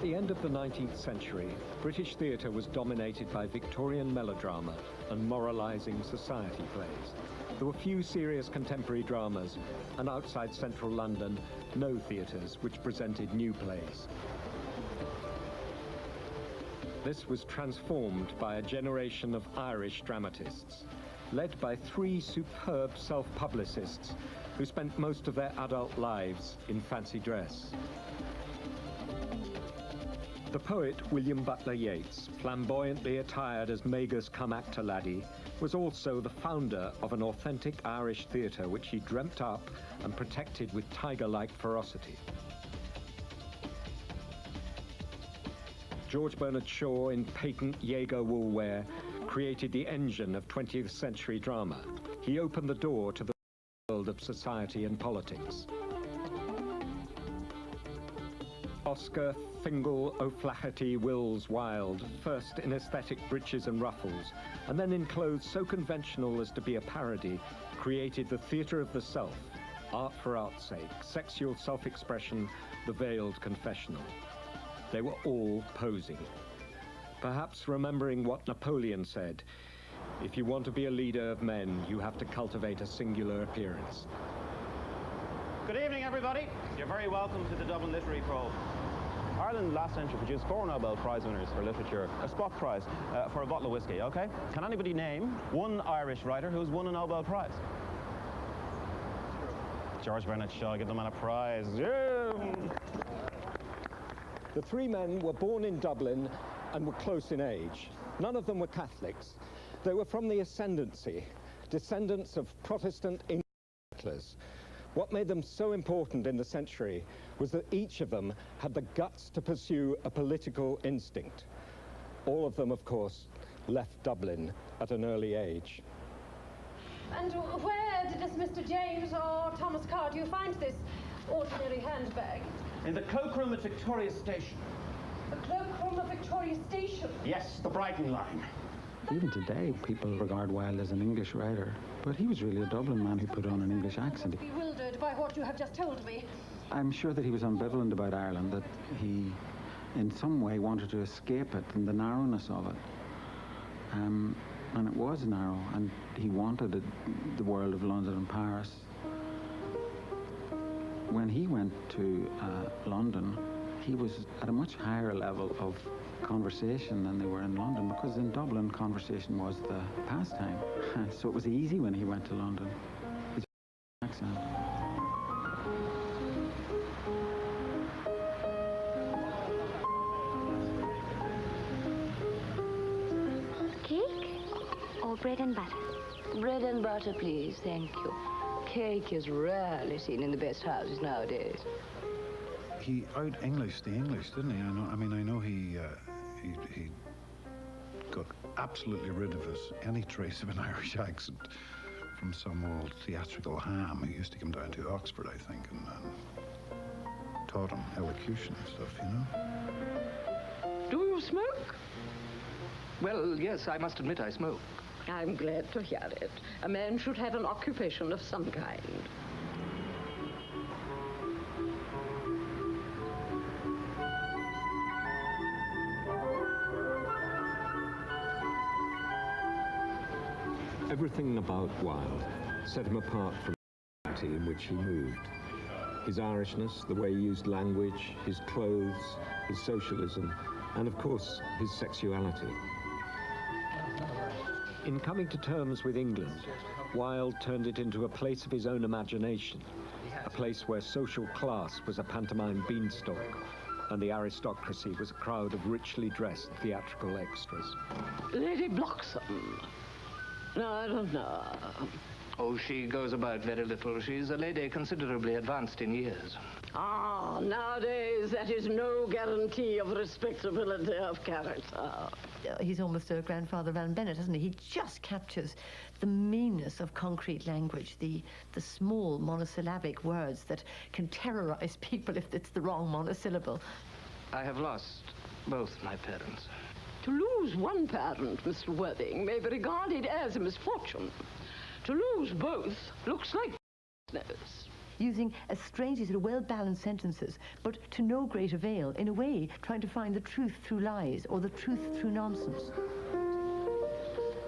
At the end of the 19th century, British theatre was dominated by Victorian melodrama and moralising society plays. There were few serious contemporary dramas, and outside central London, no theatres which presented new plays. This was transformed by a generation of Irish dramatists, led by three superb self-publicists who spent most of their adult lives in fancy dress. The poet William Butler Yeats, flamboyantly attired as Magus cum actor laddie, was also the founder of an authentic Irish theatre which he dreamt up and protected with tiger-like ferocity. George Bernard Shaw, in patent Jaeger woolwear, created the engine of 20th century drama. He opened the door to the world of society and politics. Oscar Fingal O'Flaherty Wills Wilde, first in aesthetic breeches and ruffles, and then in clothes so conventional as to be a parody, created the theatre of the self, art for art's sake, sexual self-expression, the veiled confessional. They were all posing. Perhaps remembering what Napoleon said, if you want to be a leader of men, you have to cultivate a singular appearance. Good evening, everybody. You're very welcome to the Dublin Literary Probe. Ireland last century produced 4 Nobel Prize winners for literature, a spot prize for a bottle of whiskey, okay? Can anybody name one Irish writer who's won a Nobel Prize? George Bernard Shaw, give the man a prize. Yeah. The three men were born in Dublin and were close in age. None of them were Catholics. They were from the ascendancy, descendants of Protestant English settlers. What made them so important in the century was that each of them had the guts to pursue a political instinct. All of them, of course, left Dublin at an early age. And where does Mr. James or Thomas Carr do you find this ordinary handbag? In the cloakroom at Victoria Station. The cloakroom of Victoria Station? Yes, the Brighton line. Even today, people regard Wilde as an English writer, but he was really a Dublin man who put on an English accent. I'm bewildered by what you have just told me. I'm sure that he was ambivalent about Ireland, that he, in some way, wanted to escape it and the narrowness of it. And it was narrow, and he wanted the world of London and Paris. When he went to London, he was at a much higher level of conversation than they were in London, because in Dublin, conversation was the pastime. So it was easy when he went to London. His accent. Cake or bread and butter? Bread and butter, please. Thank you. Cake is rarely seen in the best houses nowadays. He out-Englished the English, didn't he? I know he got absolutely rid of any trace of an Irish accent from some old theatrical ham who used to come down to Oxford, I think, and taught him elocution and stuff, you know? Do you smoke? Well, yes, I must admit I smoke. I'm glad to hear it. A man should have an occupation of some kind. Everything about Wilde set him apart from the society in which he moved. His Irishness, the way he used language, his clothes, his socialism, and of course, his sexuality. In coming to terms with England, Wilde turned it into a place of his own imagination, a place where social class was a pantomime beanstalk, and the aristocracy was a crowd of richly dressed theatrical extras. Lady Bloxham. No, I don't know. Oh, she goes about very little. She's a lady considerably advanced in years. Ah, nowadays that is no guarantee of respectability of character. He's almost a grandfather Van Bennett, isn't he? He just captures the meanness of concrete language, the small monosyllabic words that can terrorize people if it's the wrong monosyllable. I have lost both my parents. To lose one parent, Mr. Worthing, may be regarded as a misfortune. To lose both looks like business. using a strangely sort of well-balanced sentences, but to no great avail, in a way trying to find the truth through lies or the truth through nonsense.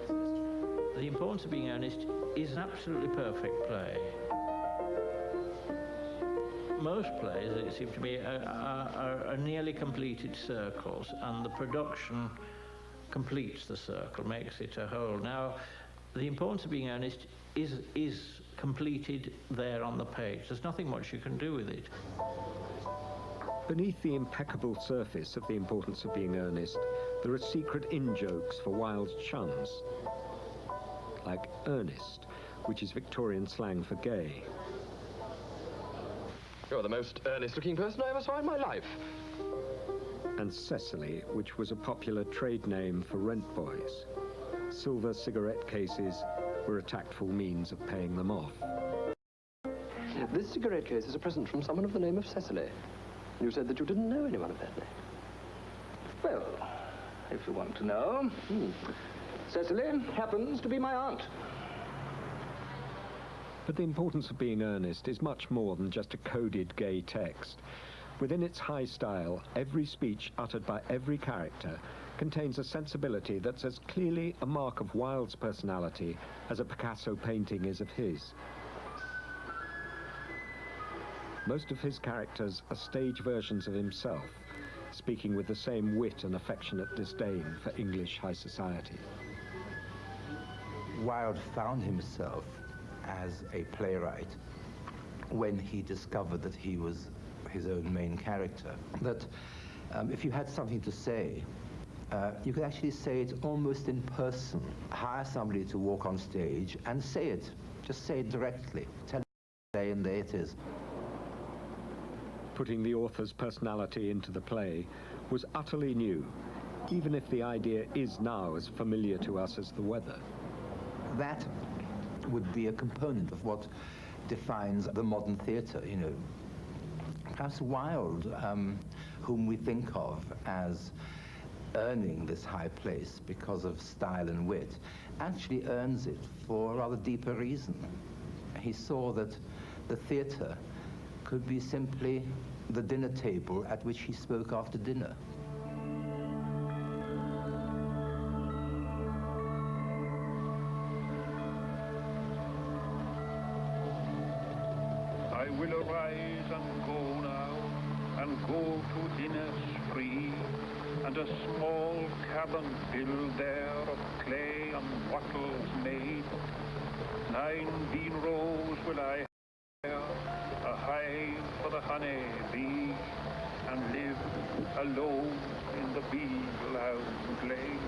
The Importance of Being Earnest is an absolutely perfect play. Most plays, it seems to me, are nearly completed circles, and the production completes the circle, makes it a whole. Now, The Importance of Being Earnest is completed there on the page. There's nothing much you can do with it. Beneath the impeccable surface of The Importance of Being Earnest, there are secret in-jokes for Wilde's chums, like earnest, which is Victorian slang for gay. You're the most earnest-looking person I ever saw in my life. And Cecily, which was a popular trade name for rent boys. Silver cigarette cases were a tactful means of paying them off. This cigarette case is a present from someone of the name of Cecily. You said that you didn't know anyone of that name. Well, if you want to know, Cecily happens to be my aunt. But The Importance of Being Earnest is much more than just a coded gay text. Within its high style, every speech uttered by every character contains a sensibility that's as clearly a mark of Wilde's personality as a Picasso painting is of his. Most of his characters are stage versions of himself, speaking with the same wit and affectionate disdain for English high society. Wilde found himself as a playwright when he discovered that he was his own main character. That if you had something to say, you could actually say it almost in person. Hire somebody to walk on stage and say it. Just say it directly. Tell it there and there it is. Putting the author's personality into the play was utterly new, even if the idea is now as familiar to us as the weather. That would be a component of what defines the modern theatre, you know. Perhaps Wilde, whom we think of as earning this high place because of style and wit, actually earns it for a rather deeper reason. He saw that the theatre could be simply the dinner table at which he spoke after dinner. I will arise and go now, and go to dinners free, and a small cabin build there of clay and wattles made. 19 rows will I hire, a hive for the honey bee, and live alone in the bee-lounge glade.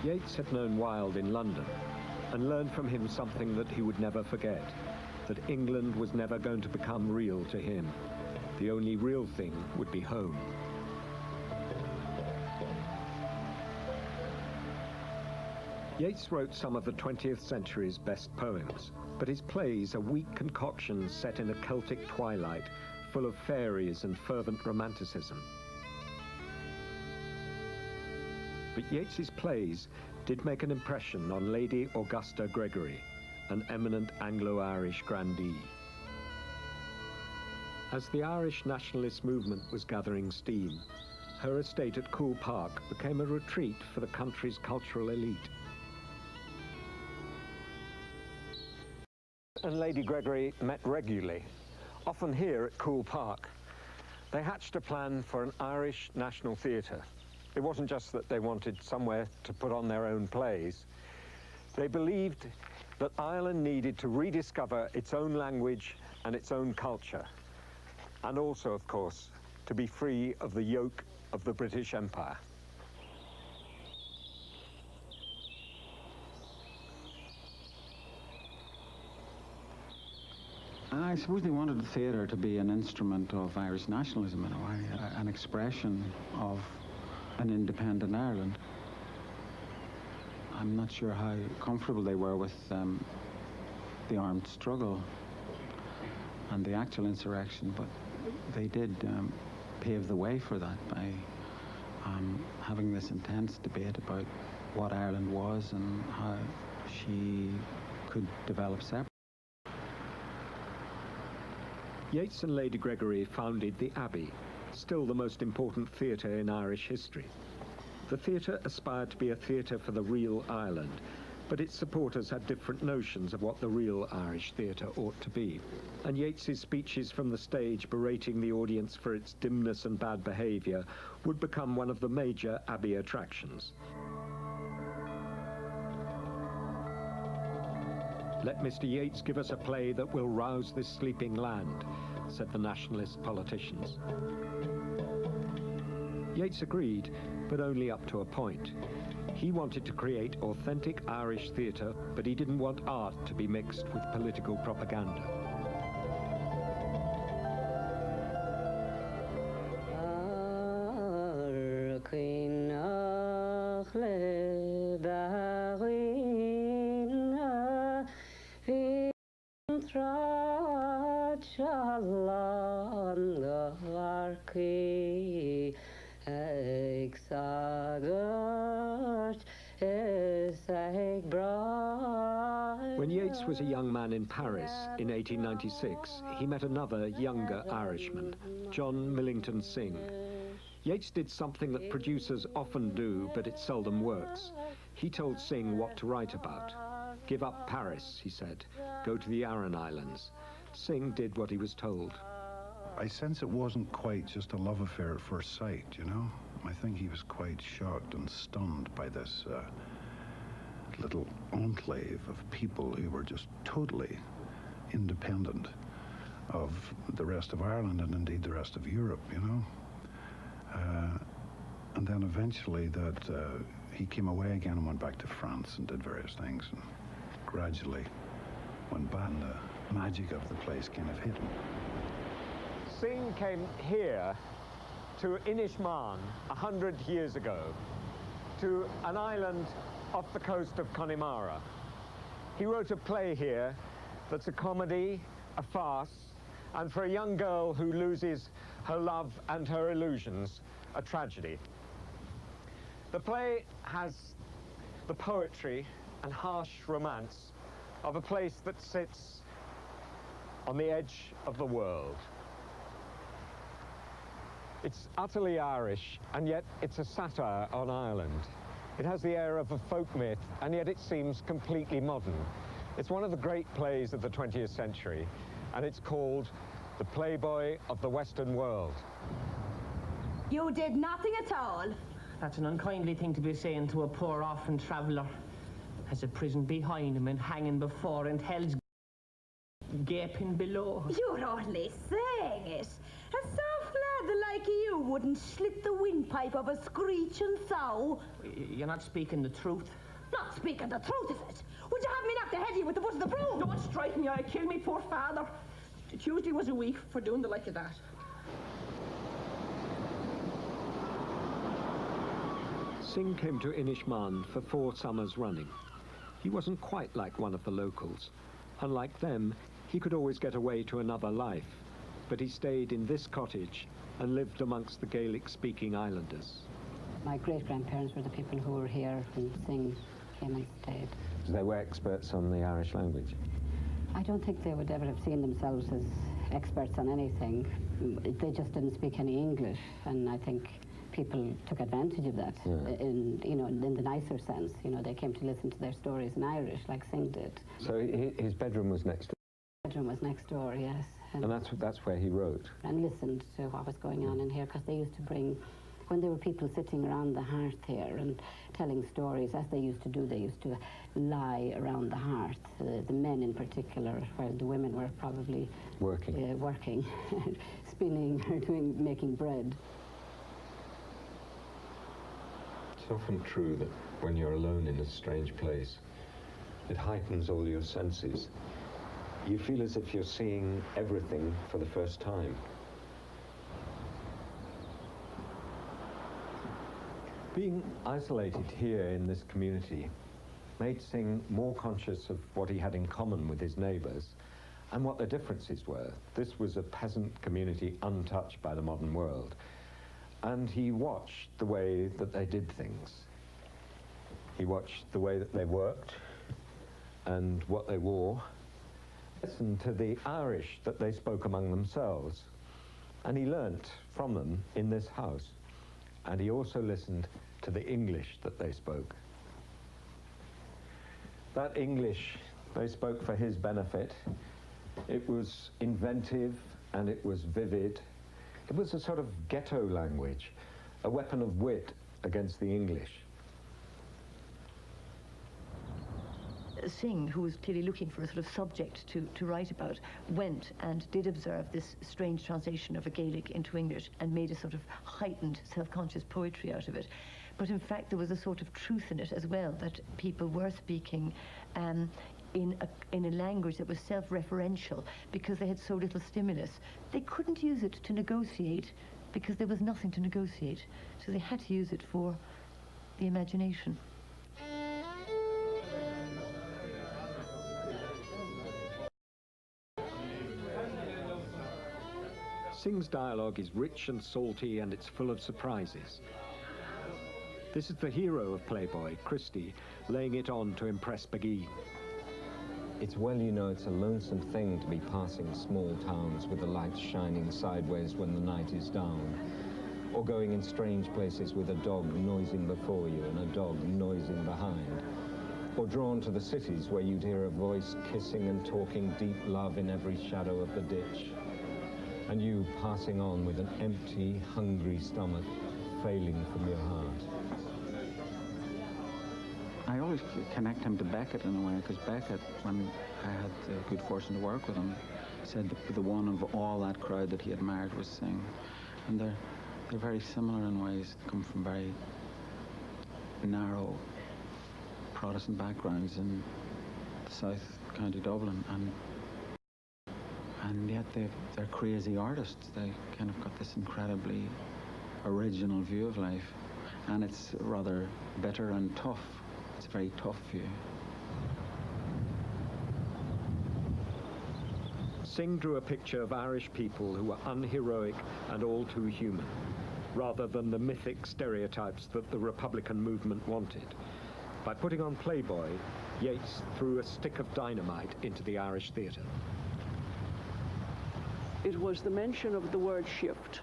Yeats had known Wilde in London and learned from him something that he would never forget, that England was never going to become real to him. The only real thing would be home. Yeats wrote some of the 20th century's best poems, but his plays are weak concoctions set in a Celtic twilight, full of fairies and fervent romanticism. But Yeats's plays did make an impression on Lady Augusta Gregory, an eminent Anglo-Irish grandee. As the Irish nationalist movement was gathering steam, her estate at Coole Park became a retreat for the country's cultural elite. And Lady Gregory met regularly, often here at Coole Park. They hatched a plan for an Irish national theatre. It wasn't just that they wanted somewhere to put on their own plays. They believed that Ireland needed to rediscover its own language and its own culture, and also, of course, to be free of the yoke of the British Empire. I suppose they wanted the theatre to be an instrument of Irish nationalism in a way, an expression of an independent Ireland. I'm not sure how comfortable they were with the armed struggle and the actual insurrection, but they did pave the way for that by having this intense debate about what Ireland was and how she could develop separately. Yeats and Lady Gregory founded the Abbey, still the most important theatre in Irish history. The theatre aspired to be a theatre for the real Ireland, but its supporters had different notions of what the real Irish theatre ought to be. And Yeats's speeches from the stage berating the audience for its dimness and bad behaviour would become one of the major Abbey attractions. "Let Mr. Yeats give us a play that will rouse this sleeping land," said the nationalist politicians. Yeats agreed, but only up to a point. He wanted to create authentic Irish theatre, but he didn't want art to be mixed with political propaganda. When Yeats was a young man in Paris in 1896, he met another younger Irishman, John Millington Synge. Yeats did something that producers often do, but it seldom works. He told Synge what to write about. "Give up Paris," he said. "Go to the Aran Islands." Synge did what he was told. I sense it wasn't quite just a love affair at first sight, you know? I think he was quite shocked and stunned by this little enclave of people who were just totally independent of the rest of Ireland and indeed the rest of Europe, you know? And then eventually he came away again and went back to France and did various things and gradually went back and the magic of the place kind of hit him. Synge came here to Inishmaan 100 years ago, to an island off the coast of Connemara. He wrote a play here that's a comedy, a farce, and for a young girl who loses her love and her illusions, a tragedy. The play has the poetry and harsh romance of a place that sits on the edge of the world. It's utterly Irish, and yet it's a satire on Ireland. It has the air of a folk myth, and yet it seems completely modern. It's one of the great plays of the 20th century, and it's called The Playboy of the Western World. You did nothing at all. That's an unkindly thing to be saying to a poor orphan traveller. Has a prison behind him and hanging before and hell's gaping below. You're only saying it. A soft lad like you wouldn't slit the windpipe of a screeching sow. You're not speaking the truth. Not speaking the truth, is it? Would you have me knock the head of you with the butt of the broom? Don't strike me, I'll kill me poor father. Tuesday was a week for doing the like of that. Synge came to Inishmaan for 4 summers running. He wasn't quite like one of the locals. Unlike them, he could always get away to another life, but he stayed in this cottage and lived amongst the Gaelic-speaking islanders. My great-grandparents were the people who were here when Synge came and stayed. So they were experts on the Irish language? I don't think they would ever have seen themselves as experts on anything. They just didn't speak any English, and I think people took advantage of that in the nicer sense. You know, they came to listen to their stories in Irish, like Synge did. So his bedroom was next door? His bedroom was next door, yes. And that's where he wrote? And listened to what was going on in here, because they used to bring, when there were people sitting around the hearth here and telling stories, as they used to do, they used to lie around the hearth, the men in particular, while the women were probably working, spinning or making bread. It's often true that when you're alone in a strange place, it heightens all your senses. You feel as if you're seeing everything for the first time. Being isolated here in this community made Synge more conscious of what he had in common with his neighbours and what the differences were. This was a peasant community untouched by the modern world. And he watched the way that they did things. He watched the way that they worked and what they wore Listened to the Irish that they spoke among themselves, and he learnt from them in this house. And he also listened to the English that they spoke. That English they spoke for his benefit. It was inventive and it was vivid. It was a sort of ghetto language, a weapon of wit against the English. Synge, who was clearly looking for a sort of subject to write about, went and did observe this strange translation of a Gaelic into English and made a sort of heightened, self-conscious poetry out of it. But in fact, there was a sort of truth in it as well, that people were speaking in a language that was self-referential because they had so little stimulus. They couldn't use it to negotiate because there was nothing to negotiate. So they had to use it for the imagination. Synge's dialogue is rich and salty, and it's full of surprises. This is the hero of Playboy, Christy, laying it on to impress Beguine. It's well you know it's a lonesome thing to be passing small towns with the lights shining sideways when the night is down, or going in strange places with a dog noising before you and a dog noising behind, or drawn to the cities where you'd hear a voice kissing and talking deep love in every shadow of the ditch, and you passing on with an empty, hungry stomach failing from your heart. I always connect him to Beckett in a way, because Beckett, when I had the good fortune to work with him, said that the one of all that crowd that he admired was Synge. And they're very similar in ways. They come from very narrow Protestant backgrounds in the South County Dublin, and yet they're crazy artists. They kind of got this incredibly original view of life, and it's rather bitter and tough. It's a very tough view. Synge drew a picture of Irish people who were unheroic and all too human, rather than the mythic stereotypes that the Republican movement wanted. By putting on Playboy, Yeats threw a stick of dynamite into the Irish theatre. It was the mention of the word shift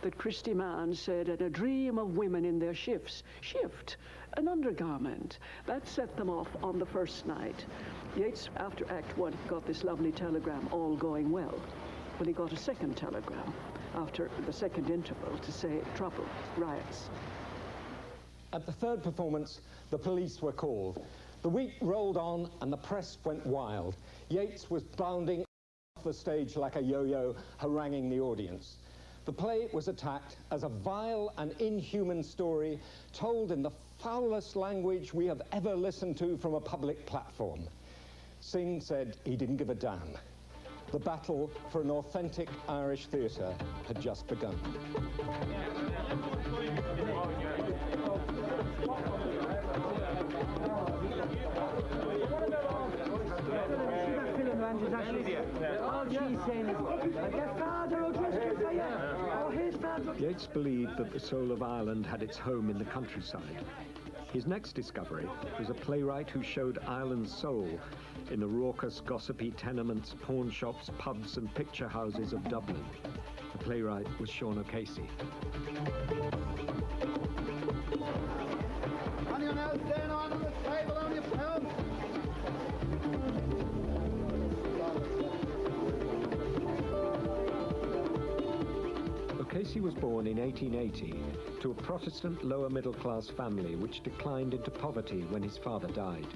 that Christy Mann said, and a dream of women in their shifts. Shift, an undergarment. That set them off on the first night. Yeats, after Act 1, got this lovely telegram, all going well. But he got a second telegram after the second interval to say, trouble, riots. At the third performance, the police were called. The week rolled on and the press went wild. Yeats was bounding off the stage like a yo-yo, haranguing the audience. The play was attacked as a vile and inhuman story told in the foulest language we have ever listened to from a public platform. Synge said he didn't give a damn. The battle for an authentic Irish theatre had just begun. Yeats believed that the soul of Ireland had its home in the countryside. His next discovery was a playwright who showed Ireland's soul in the raucous, gossipy tenements, pawn shops, pubs and picture houses of Dublin. The playwright was Sean O'Casey. Anyone else staying on the table on your phone? O'Casey was born in 1880 to a Protestant lower-middle-class family which declined into poverty when his father died.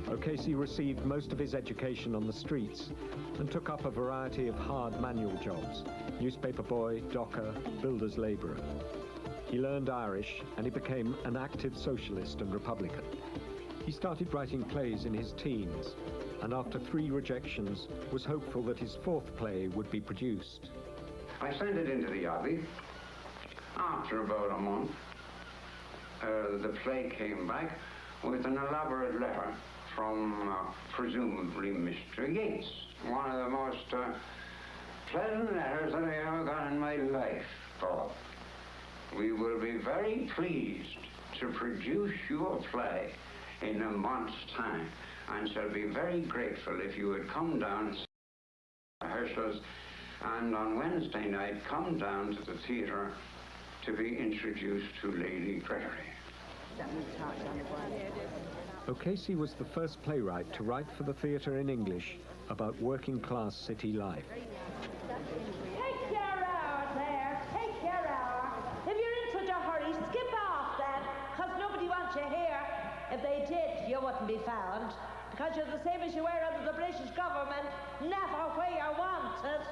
O'Casey received most of his education on the streets and took up a variety of hard manual jobs: newspaper boy, docker, builder's labourer. He learned Irish and he became an active socialist and Republican. He started writing plays in his teens and after 3 rejections was hopeful that his 4th play would be produced. I sent it into the Abbey. After about a month, the play came back with an elaborate letter from presumably Mr. Yeats. One of the most pleasant letters that I ever got in my life, Bob. We will be very pleased to produce your play in a month's time, and shall be very grateful if you would come down rehearsals, and on Wednesday night come down to the theatre to be introduced to Lady Gregory. O'Casey was the first playwright to write for the theatre in English about working-class city life. Take your hour there, take your hour. If you're in such a hurry, skip off then, because nobody wants you here. If they did, you wouldn't be found, because you're the same as you were under the British government, never where you're wanted.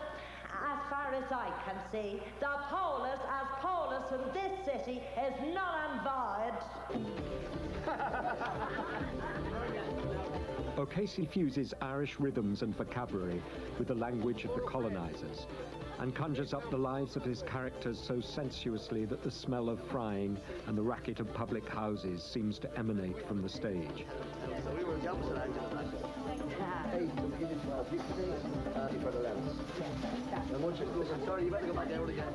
As far as I can see, the polis as polis in this city is null and void. O'Casey fuses Irish rhythms and vocabulary with the language of the colonizers and conjures up the lives of his characters so sensuously that the smell of frying and the racket of public houses seems to emanate from the stage. So we were in the opposite end of that. Hey, so we give you 12 for the lens. And once I'm sorry, you better go back out again.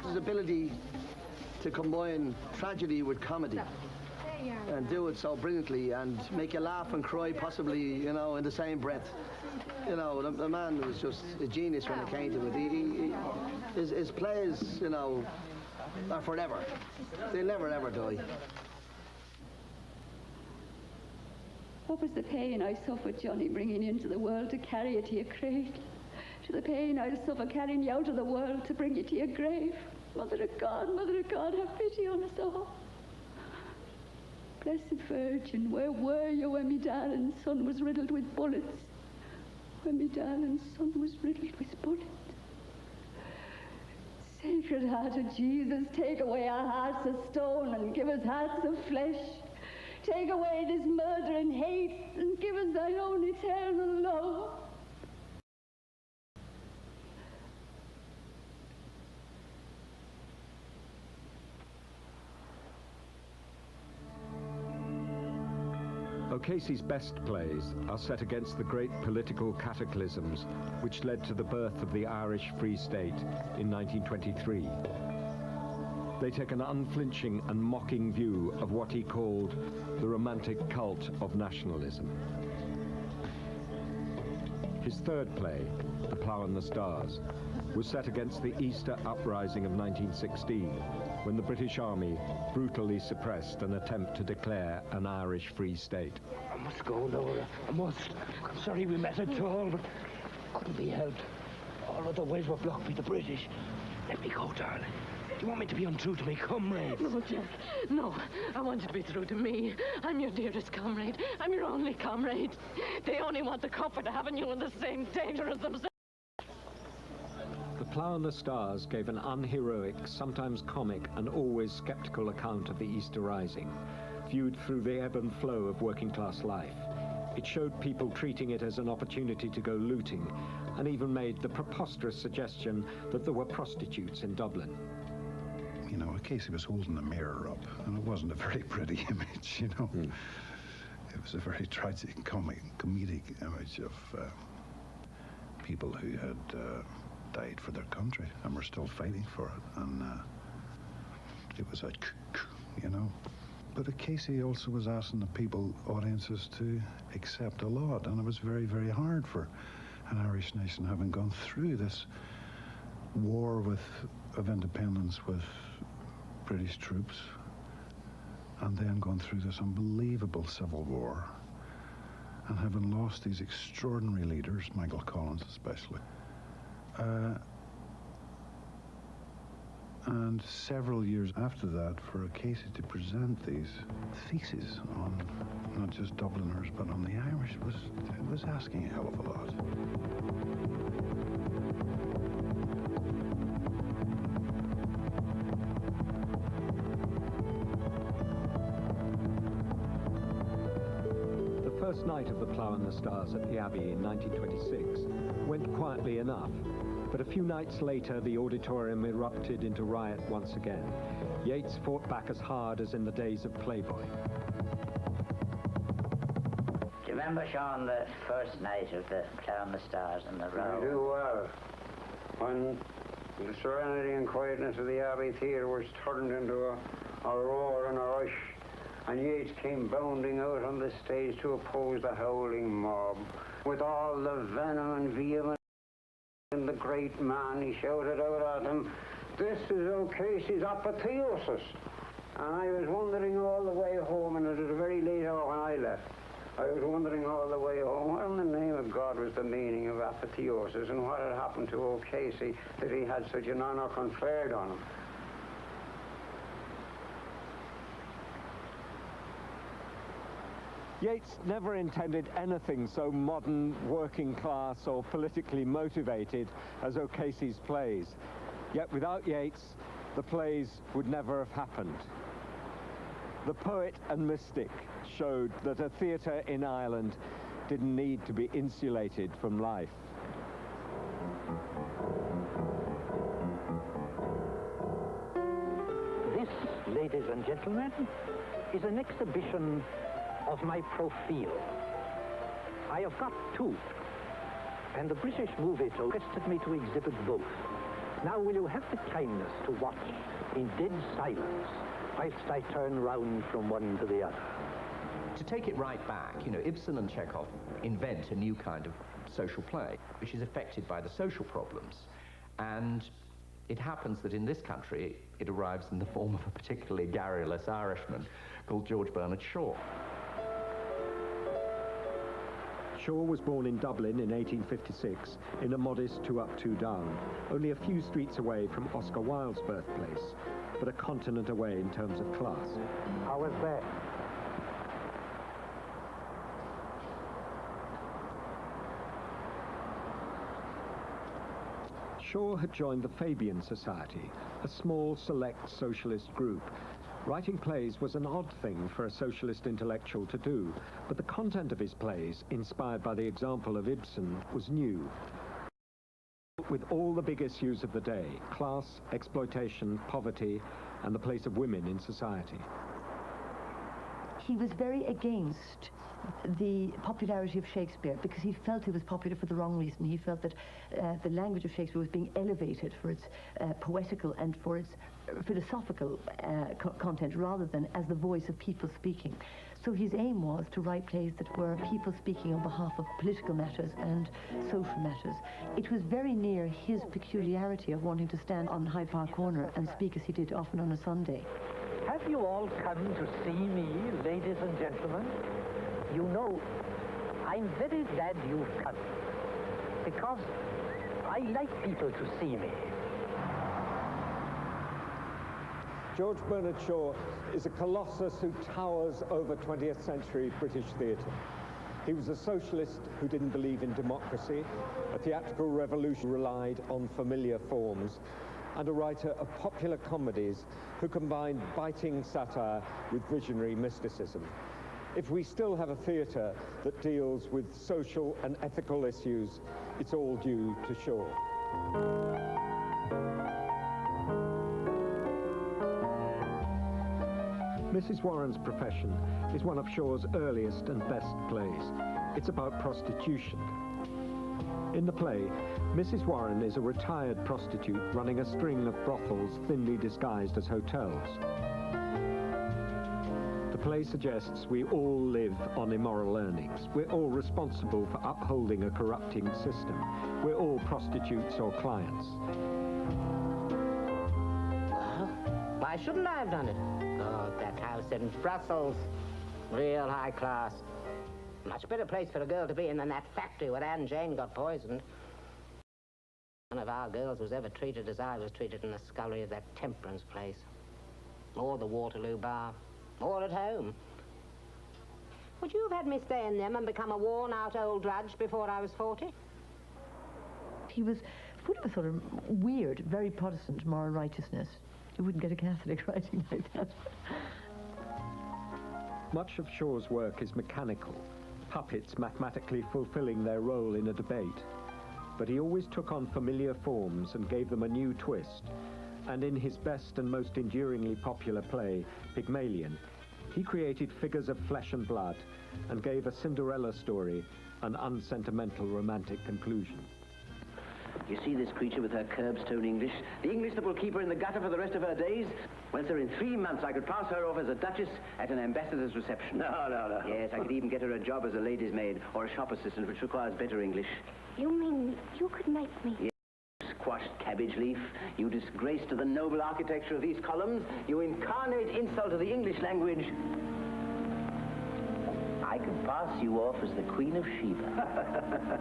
His ability to combine tragedy with comedy and do it so brilliantly and make you laugh and cry possibly, you know, in the same breath. You know, the man was just a genius when it came to it. His plays, you know, are forever. They'll never, ever die. What was the pain I suffered, Johnny, bringing you into the world to carry you to your cradle? To the pain I'll suffer carrying you out of the world to bring you to your grave. Mother of God, have pity on us all. Blessed Virgin, where were you when me darling son was riddled with bullets? When me darling son was riddled with bullets. Sacred Heart of Jesus, take away our hearts of stone and give us hearts of flesh. Take away this murder and hate and give us thine own eternal love. O'Casey's best plays are set against the great political cataclysms which led to the birth of the Irish Free State in 1923. They take an unflinching and mocking view of what he called the romantic cult of nationalism. His third play, The Plough and the Stars, was set against the Easter Uprising of 1916, when the British Army brutally suppressed an attempt to declare an Irish Free State. I must go, Laura. I must. I'm sorry we met at all, but couldn't be helped. All other ways were blocked by the British. Let me go, darling. Do you want me to be untrue to me comrade? No, Jack. No, I want you to be true to me. I'm your dearest comrade. I'm your only comrade. They only want the comfort of having you in the same danger as themselves. The Plough and the Stars gave an unheroic, sometimes comic, and always skeptical account of the Easter Rising, viewed through the ebb and flow of working-class life. It showed people treating it as an opportunity to go looting, and even made the preposterous suggestion that there were prostitutes in Dublin. You know, O'Casey was holding the mirror up, and it wasn't a very pretty image, you know. It was a very tragic, comedic image of people who had died for their country and were still fighting for it, and it was a you know. But O'Casey also was asking the audiences to accept a lot, and it was very, very hard for an Irish nation having gone through this war of independence with British troops, and then gone through this unbelievable civil war, and having lost these extraordinary leaders, Michael Collins especially. And several years after that, for O'Casey to present these theses on not just Dubliners but on the Irish was asking a hell of a lot. The first night of The Plough and the Stars at the Abbey in 1926 went quietly enough, but a few nights later the auditorium erupted into riot once again. Yeats fought back as hard as in the days of Playboy. Do you remember, Sean, the first night of The Plough and the Stars and the row? I do well. When the serenity and quietness of the Abbey Theatre was turned into a roar and a rush, and Yeats came bounding out on the stage to oppose the howling mob with all the venom and vehemence And the great man, he shouted out at him, "This is O'Casey's apotheosis." And I was wondering all the way home, and it was a very late hour when I left. I was wondering all the way home what in the name of God was the meaning of apotheosis, and what had happened to O'Casey that he had such an honour conferred on him. Yeats never intended anything so modern, working class or politically motivated as O'Casey's plays. Yet without Yeats, the plays would never have happened. The poet and mystic showed that a theatre in Ireland didn't need to be insulated from life. This, ladies and gentlemen, is an exhibition of my profile. I have got two, and the British Movie Tour requested me to exhibit both. Now will you have the kindness to watch in dead silence whilst I turn round from one to the other. To take it right back, you know, Ibsen and Chekhov invent a new kind of social play, which is affected by the social problems. And it happens that in this country, it arrives in the form of a particularly garrulous Irishman called George Bernard Shaw. Shaw was born in Dublin in 1856 in a modest 2 up, 2 down, only a few streets away from Oscar Wilde's birthplace, but a continent away in terms of class. How was that? Shaw had joined the Fabian Society, a small, select socialist group. Writing plays was an odd thing for a socialist intellectual to do, but the content of his plays, inspired by the example of Ibsen, was new. With all the big issues of the day, class, exploitation, poverty, and the place of women in society. He was very against the popularity of Shakespeare because he felt it was popular for the wrong reason. He felt that the language of Shakespeare was being elevated for its poetical and for its philosophical content rather than as the voice of people speaking. So his aim was to write plays that were people speaking on behalf of political matters and social matters. It was very near his peculiarity of wanting to stand on Hyde Park Corner and speak as he did often on a Sunday. Have you all come to see me, ladies and gentlemen? You know, I'm very glad you've come, because I like people to see me. George Bernard Shaw is a colossus who towers over 20th century British theatre. He was a socialist who didn't believe in democracy, a theatrical revolution relied on familiar forms, and a writer of popular comedies who combined biting satire with visionary mysticism. If we still have a theatre that deals with social and ethical issues, it's all due to Shaw. Mrs. Warren's Profession is one of Shaw's earliest and best plays. It's about prostitution. In the play, Mrs. Warren is a retired prostitute running a string of brothels thinly disguised as hotels. The play suggests we all live on immoral earnings. We're all responsible for upholding a corrupting system. We're all prostitutes or clients. Well, why shouldn't I have done it? Oh, that house in Brussels. Real high class. Much better place for a girl to be in than that factory where Anne Jane got poisoned. None of our girls was ever treated as I was treated in the scullery of that temperance place. Or the Waterloo Bar. Or at home. Would you have had me stay in them and become a worn-out old drudge before I was 40? He was full of a sort of weird, very Protestant moral righteousness. You wouldn't get a Catholic writing like that. Much of Shaw's work is mechanical, puppets mathematically fulfilling their role in a debate. But he always took on familiar forms and gave them a new twist. And in his best and most enduringly popular play, Pygmalion, he created figures of flesh and blood and gave a Cinderella story an unsentimental romantic conclusion. You see this creature with her curbstone English? The English that will keep her in the gutter for the rest of her days? Well, sir, in 3 months I could pass her off as a duchess at an ambassador's reception. No. Yes, I could even get her a job as a lady's maid or a shop assistant, which requires better English. You mean you could make me? squashed cabbage leaf, you disgrace to the noble architecture of these columns, you incarnate insult to the English language. I could pass you off as the Queen of Sheba.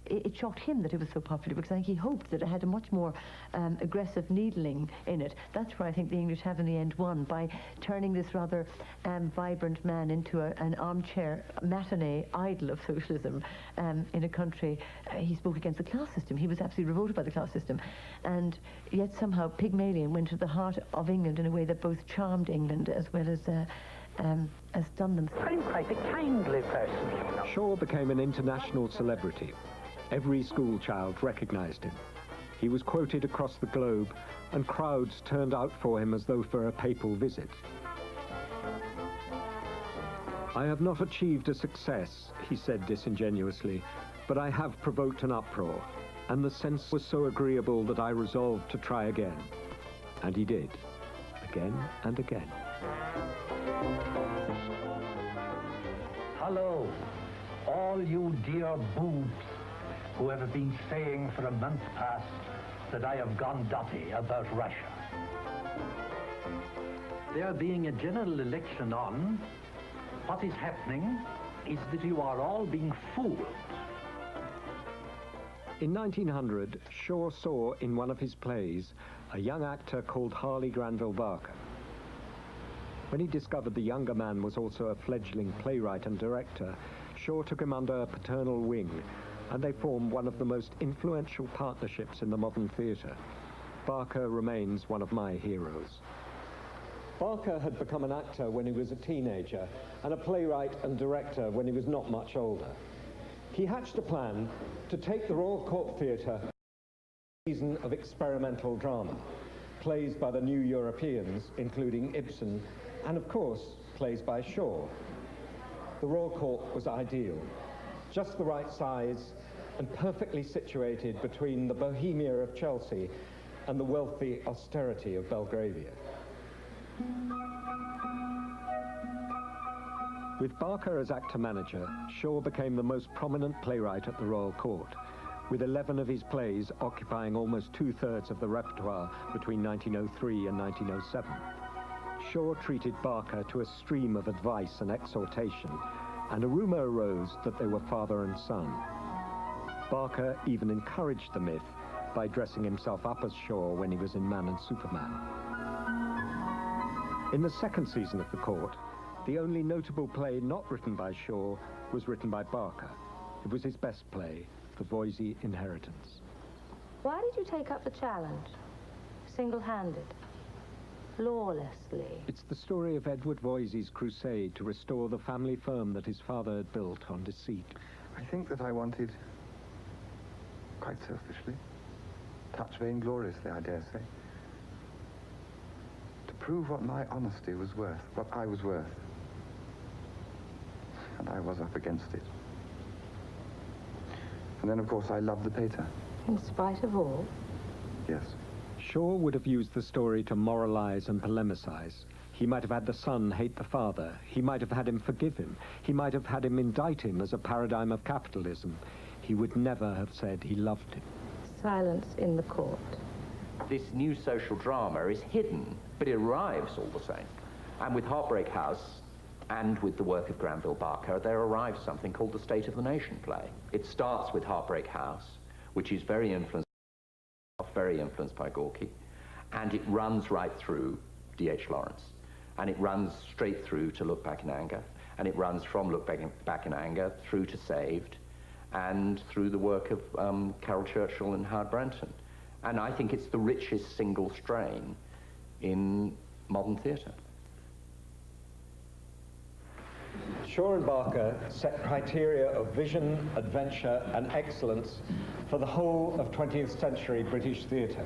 It shocked him that it was so popular, because I think he hoped that it had a much more aggressive needling in it. That's where I think the English have in the end won, by turning this rather vibrant man into an armchair matinee idol of socialism in a country. He spoke against the class system. He was absolutely revolted by the class system. And yet somehow Pygmalion went to the heart of England in a way that both charmed England as well as stunned them. I'm quite a kindly person, you know. Shaw became an international celebrity. Every schoolchild recognized him. He was quoted across the globe, and crowds turned out for him as though for a papal visit. "I have not achieved a success," he said disingenuously, "but I have provoked an uproar, and the sense was so agreeable that I resolved to try again." And he did, again and again. Hello, all you dear boobs who have been saying for a month past that I have gone dotty about Russia. There being a general election on, what is happening is that you are all being fooled. In 1900, Shaw saw in one of his plays a young actor called Harley Granville Barker. When he discovered the younger man was also a fledgling playwright and director, Shaw took him under a paternal wing, and they formed one of the most influential partnerships in the modern theatre. Barker remains one of my heroes. Barker had become an actor when he was a teenager, and a playwright and director when he was not much older. He hatched a plan to take the Royal Court Theatre a season of experimental drama, plays by the new Europeans, including Ibsen, and of course, plays by Shaw. The Royal Court was ideal, just the right size and perfectly situated between the bohemia of Chelsea and the wealthy austerity of Belgravia. With Barker as actor-manager, Shaw became the most prominent playwright at the Royal Court, with 11 of his plays occupying almost two-thirds of the repertoire between 1903 and 1907. Shaw treated Barker to a stream of advice and exhortation, and a rumor arose that they were father and son. Barker even encouraged the myth by dressing himself up as Shaw when he was in Man and Superman. In the second season of The Court, the only notable play not written by Shaw was written by Barker. It was his best play, The Voysey Inheritance. Why did you take up the challenge? Single-handed? Lawlessly? It's the story of Edward Voysey's crusade to restore the family firm that his father had built on deceit. I think that I wanted, quite selfishly, perhaps vaingloriously, I dare say, to prove what my honesty was worth, what I was worth. And I was up against it. And then, of course, I loved the pater. In spite of all? Yes. Shaw would have used the story to moralize and polemicize. He might have had the son hate the father. He might have had him forgive him. He might have had him indict him as a paradigm of capitalism. He would never have said he loved him. Silence in the court. This new social drama is hidden, but it arrives all the same. And with Heartbreak House, and with the work of Granville Barker, there arrives something called the State of the Nation play. It starts with Heartbreak House, which is very influenced by Gorky, and it runs right through D.H. Lawrence, and it runs straight through to Look Back in Anger, and it runs from Look Back in Anger through to Saved, and through the work of Carol Churchill and Howard Branton. And I think it's the richest single strain in modern theatre. Shaw and Barker set criteria of vision, adventure, and excellence for the whole of 20th century British theatre.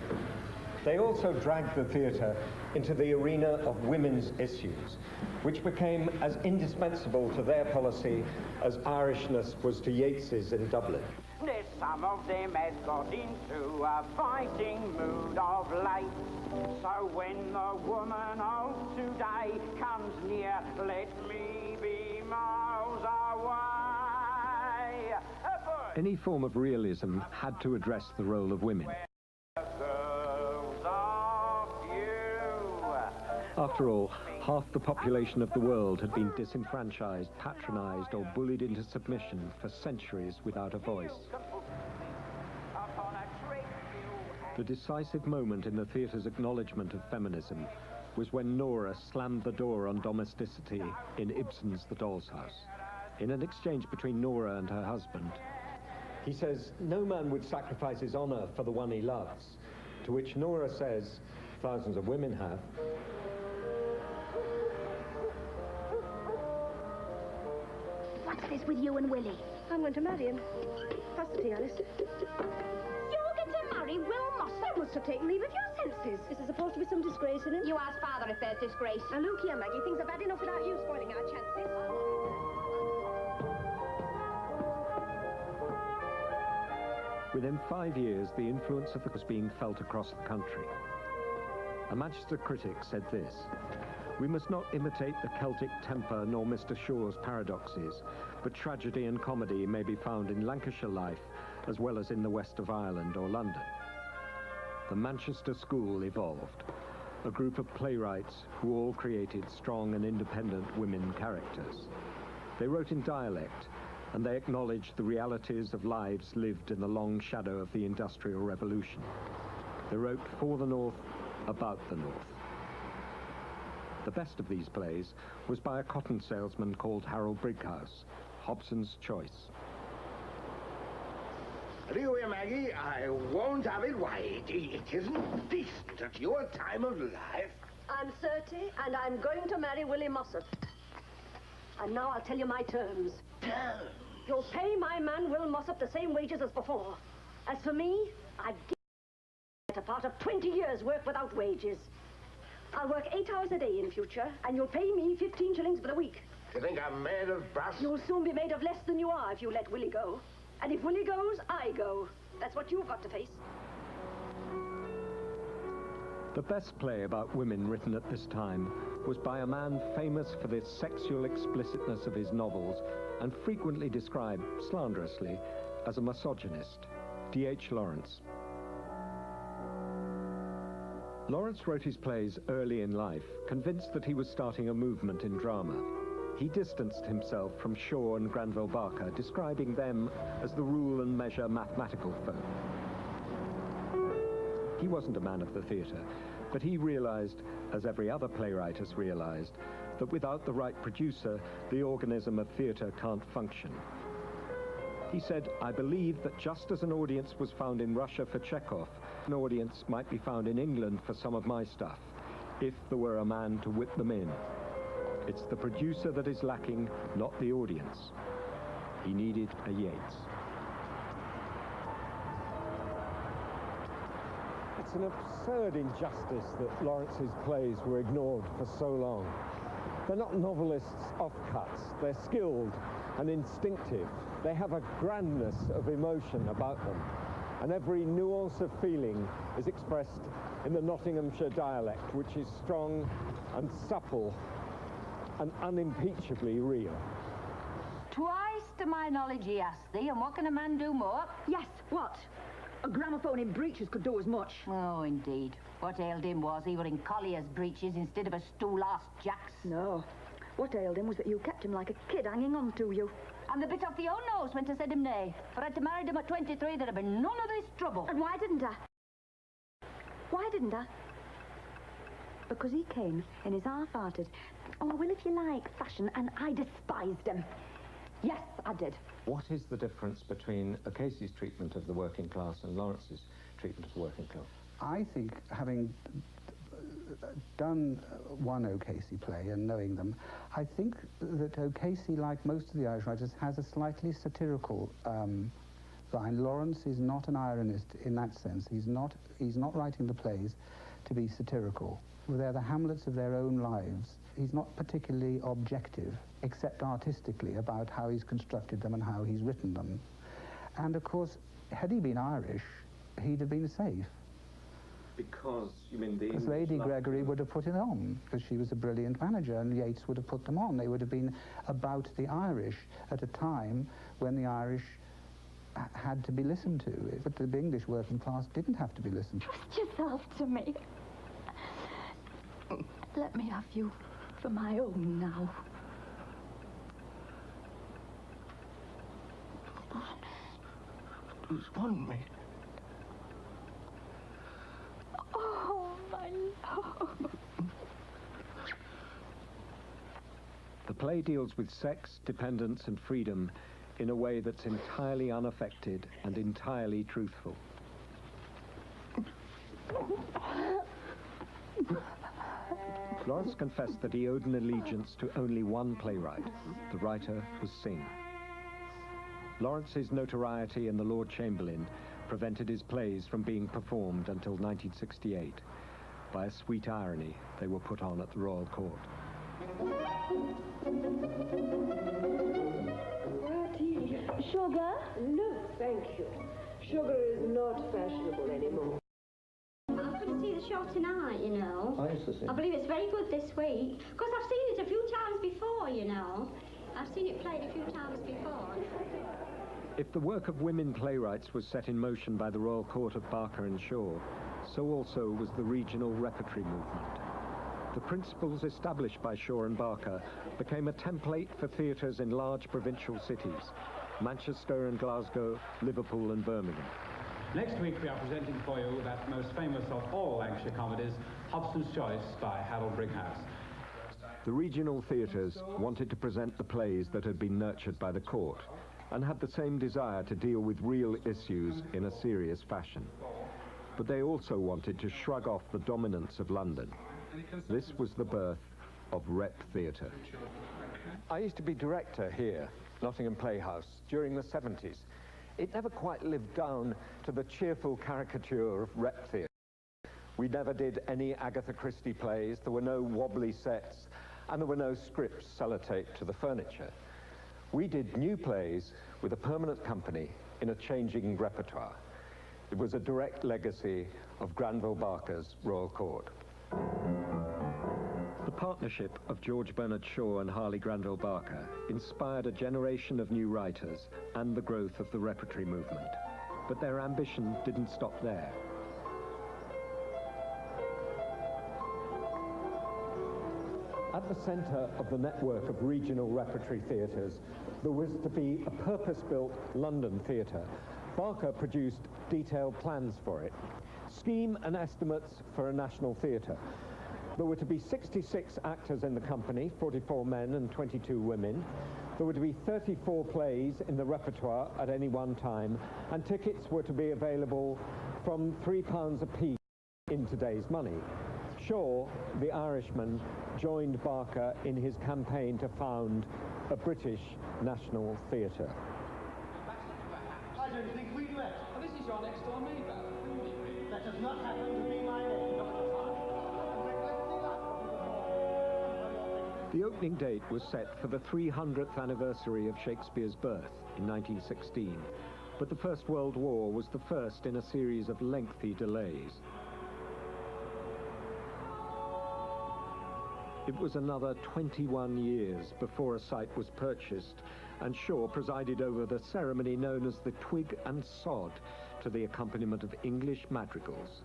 They also dragged the theatre into the arena of women's issues, which became as indispensable to their policy as Irishness was to Yeats's in Dublin. Some of them has got into a fighting mood of late. So when the woman of today comes near, let me be miles away. Any form of realism had to address the role of women. After all, half the population of the world had been disenfranchised, patronized, or bullied into submission for centuries without a voice. The decisive moment in the theatre's acknowledgement of feminism was when Nora slammed the door on domesticity in Ibsen's The Doll's House. In an exchange between Nora and her husband, he says, "No man would sacrifice his honor for the one he loves," to which Nora says, "Thousands of women have." What's this with you and Willie? I'm going to marry him. Pass the tea, Alice. You're going to marry Will Moss? You must have taken leave of your senses. Is there supposed to be some disgrace in him? You ask Father if there's disgrace. Now look here, Maggie. Things are bad enough without you spoiling our chances. Within 5 years, the influence of it was being felt across the country. A Manchester critic said this: "We must not imitate the Celtic temper nor Mr. Shaw's paradoxes, but tragedy and comedy may be found in Lancashire life as well as in the west of Ireland or London." The Manchester School evolved, a group of playwrights who all created strong and independent women characters. They wrote in dialect, and they acknowledged the realities of lives lived in the long shadow of the Industrial Revolution. They wrote for the North, about the North. The best of these plays was by a cotton salesman called Harold Brighouse, Hobson's Choice. Do you hear, Maggie? I won't have it. Why, it isn't decent at your time of life. I'm 30, and I'm going to marry Willie Mossop. And now I'll tell you my terms. Terms? You'll pay my man, Will Mossop, the same wages as before. As for me, I've given a part of 20 years' work without wages. I'll work 8 hours a day in future, and you'll pay me 15 shillings for the week. Do you think I'm made of brass? You'll soon be made of less than you are if you let Willie go. And if Willie goes, I go. That's what you've got to face. The best play about women written at this time was by a man famous for the sexual explicitness of his novels and frequently described slanderously as a misogynist, D.H. Lawrence. Lawrence wrote his plays early in life, convinced that he was starting a movement in drama. He distanced himself from Shaw and Granville Barker, describing them as the rule and measure mathematical folk. He wasn't a man of the theatre, but he realized, as every other playwright has realized, that without the right producer, the organism of theatre can't function. He said, "I believe that just as an audience was found in Russia for Chekhov, an audience might be found in England for some of my stuff, if there were a man to whip them in. It's the producer that is lacking, not the audience." He needed a Yeats. It's an absurd injustice that Lawrence's plays were ignored for so long. They're not novelists' offcuts. They're skilled and instinctive. They have a grandness of emotion about them, and every nuance of feeling is expressed in the Nottinghamshire dialect, which is strong and supple and unimpeachably real. Twice to my knowledge he asked thee, and what can a man do more? Yes, what? A gramophone in breeches could do as much. Oh, indeed. What ailed him was he were in collier's breeches instead of a stool-ass jacks. No. What ailed him was that you kept him like a kid hanging on to you. And the bit off the own nose when to said him nay. For I'd to married him at 23, there'd have been none of this trouble. And why didn't I? Why didn't I? Because he came in his half-hearted, oh, well, if you like, fashion, and I despised him. Yes, I did. What is the difference between O'Casey's treatment of the working class and Lawrence's treatment of the working class? I think, having done one O'Casey play and knowing them, I think that O'Casey, like most of the Irish writers, has a slightly satirical line. Lawrence is not an ironist in that sense. He's not writing the plays to be satirical. They're the Hamlets of their own lives. He's not particularly objective, except artistically, about how he's constructed them and how he's written them. And of course, had he been Irish, he'd have been safe. Because, you mean the... Because Lady Gregory would have put it on, because she was a brilliant manager, and Yeats would have put them on. They would have been about the Irish at a time when the Irish had to be listened to. But the English working class didn't have to be listened to. Trust yourself to me. Let me have you for my own now. Who's won me? Oh, my love. The play deals with sex, dependence, and freedom in a way that's entirely unaffected and entirely truthful. Lawrence confessed that he owed an allegiance to only one playwright. The writer was Synge. Lawrence's notoriety in The Lord Chamberlain prevented his plays from being performed until 1968. By a sweet irony, they were put on at the Royal Court. Sugar? No, thank you. Sugar is not fashionable anymore. I'm going to see the show tonight, you know. I used to see. I believe it's very good this week. Because I've seen it a few times before, you know. I've seen it played a few times before. If the work of women playwrights was set in motion by the Royal Court of Barker and Shaw, so also was the regional repertory movement. The principles established by Shaw and Barker became a template for theatres in large provincial cities: Manchester and Glasgow, Liverpool and Birmingham. Next week we are presenting for you that most famous of all Lancashire comedies, Hobson's Choice by Harold Brighouse. The regional theatres wanted to present the plays that had been nurtured by the court and had the same desire to deal with real issues in a serious fashion. But they also wanted to shrug off the dominance of London. This was the birth of Rep Theatre. I used to be director here, Nottingham Playhouse, during the 70s. It never quite lived down to the cheerful caricature of Rep Theatre. We never did any Agatha Christie plays, there were no wobbly sets, and there were no scripts sellotaped to the furniture. We did new plays with a permanent company in a changing repertoire. It was a direct legacy of Granville Barker's Royal Court. The partnership of George Bernard Shaw and Harley Granville Barker inspired a generation of new writers and the growth of the repertory movement. But their ambition didn't stop there. At the centre of the network of regional repertory theatres, there was to be a purpose-built London theatre. Barker produced detailed plans for it, scheme and estimates for a national theatre. There were to be 66 actors in the company, 44 men and 22 women. There were to be 34 plays in the repertoire at any one time, and tickets were to be available from £3 a piece in today's money. Shaw, the Irishman, joined Barker in his campaign to found a British national theatre. I don't think we met. Well, this is your next door neighbour. That does not happen to be my neighbour. The opening date was set for the 300th anniversary of Shakespeare's birth in 1916, but the First World War was the first in a series of lengthy delays. It was another 21 years before a site was purchased, and Shaw presided over the ceremony known as the Twig and Sod, to the accompaniment of English madrigals.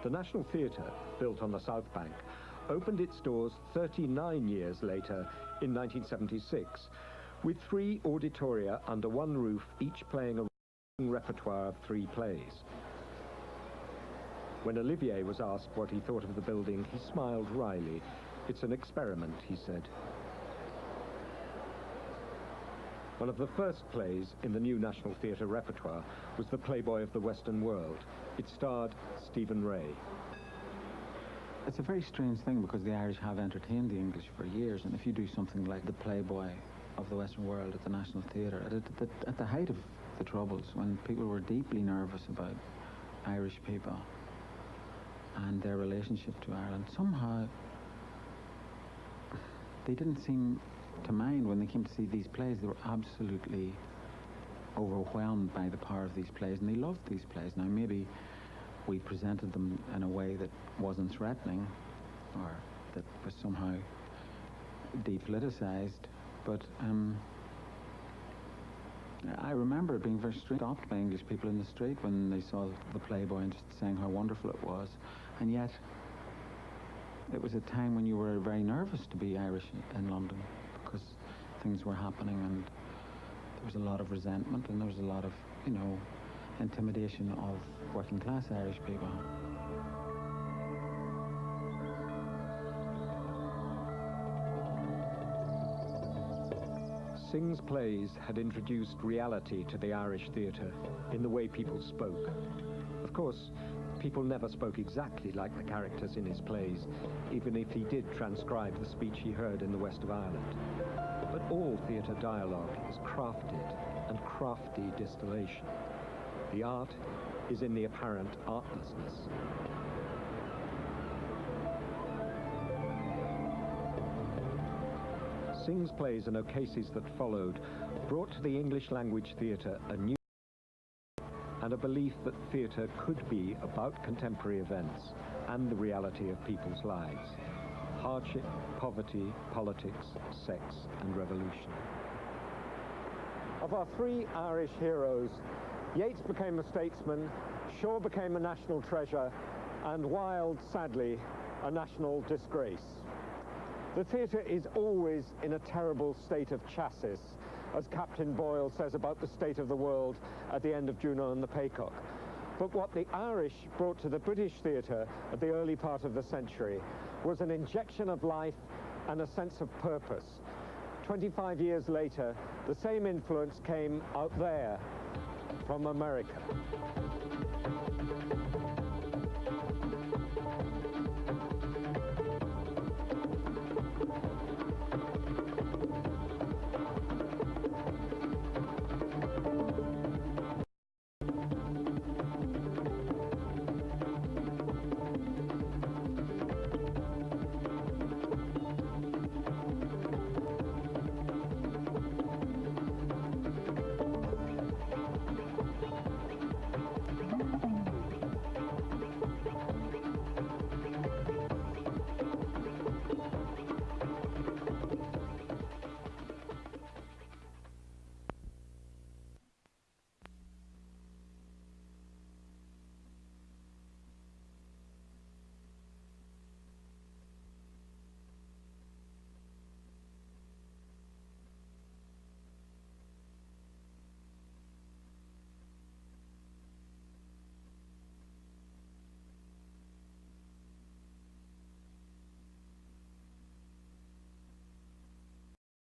The National Theatre, built on the South Bank, opened its doors 39 years later in 1976, with 3 auditoria under one roof, each playing a repertoire of 3 plays. When Olivier was asked what he thought of the building, he smiled wryly. "It's an experiment," he said. One of the first plays in the new National Theatre repertoire was The Playboy of the Western World. It starred Stephen Ray. It's a very strange thing because the Irish have entertained the English for years, and if you do something like The Playboy of the Western World at the National Theatre, at the height of the Troubles, when people were deeply nervous about Irish people and their relationship to Ireland, somehow they didn't seem to mind when they came to see these plays. They were absolutely overwhelmed by the power of these plays, and they loved these plays. Now, maybe we presented them in a way that wasn't threatening or that was somehow depoliticized, but I remember being very stopped by English people in the street when they saw the Playboy and just saying how wonderful it was. And yet, it was a time when you were very nervous to be Irish in London because things were happening and there was a lot of resentment and there was a lot of, you know, intimidation of working class Irish people. Synge's plays had introduced reality to the Irish theatre in the way people spoke. Of course, people never spoke exactly like the characters in his plays, even if he did transcribe the speech he heard in the west of Ireland. But all theatre dialogue is crafted and crafty distillation. The art is in the apparent artlessness. Synge's plays and occasions that followed brought to the English language theatre a new and a belief that theatre could be about contemporary events and the reality of people's lives. Hardship, poverty, politics, sex and revolution. Of our three Irish heroes, Yeats became a statesman, Shaw became a national treasure, and Wilde, sadly, a national disgrace. The theatre is always in a terrible state of chassis, as Captain Boyle says about the state of the world at the end of Juno and the Paycock. But what the Irish brought to the British theatre at the early part of the century was an injection of life and a sense of purpose. 25 years later, the same influence came out there from America.